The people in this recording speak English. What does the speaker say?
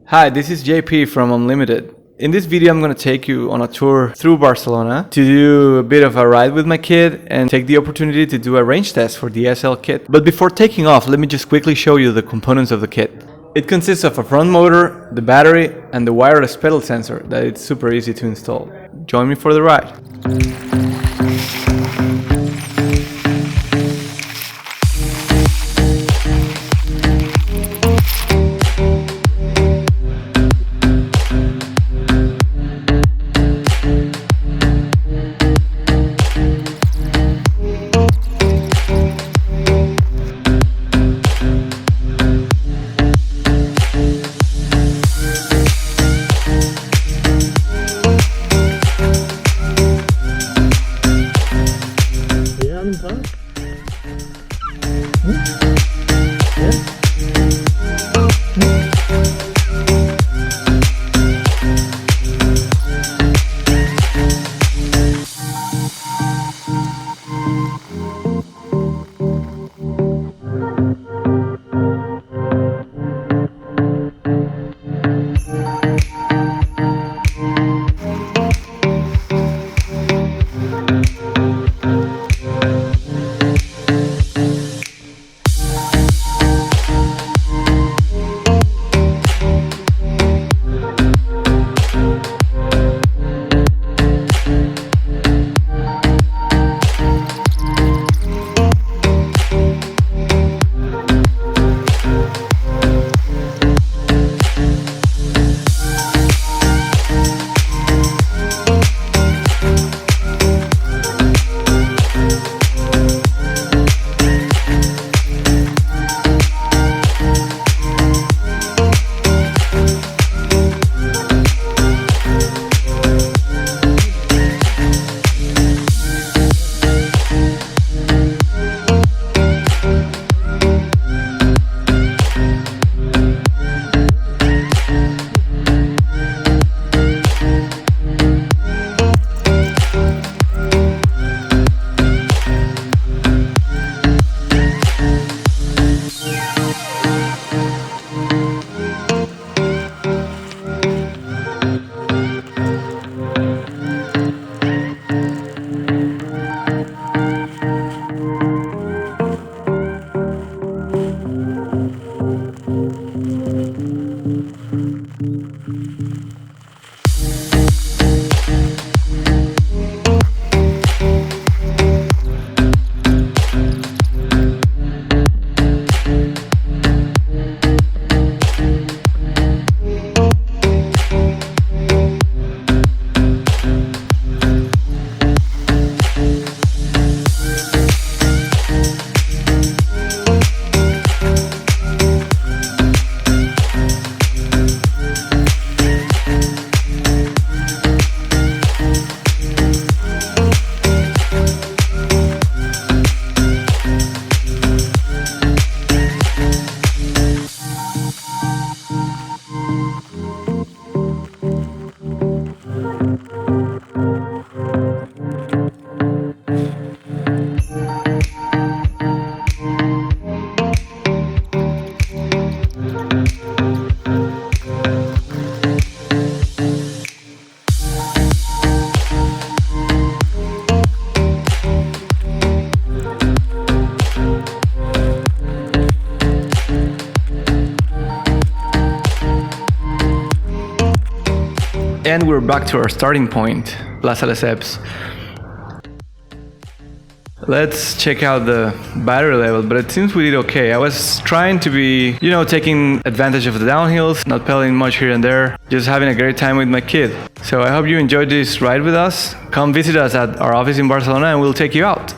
Hi, this is JP from Unlimited. In this video, I'm going to take you on a tour through Barcelona to do a bit of a ride with my kid and take the opportunity to do a range test for the SL kit. But before taking off, let me just quickly show you the components of the kit. It consists of a front motor, the battery, and the wireless pedal sensor that it's super easy to install. Join me for the ride. And we're back to our starting point, Plaza Lesseps. Let's check out the battery level, but it seems we did okay. I was trying to be, taking advantage of the downhills, not pedaling much here and there, just having a great time with my kid. So I hope you enjoyed this ride with us. Come visit us at our office in Barcelona and we'll take you out.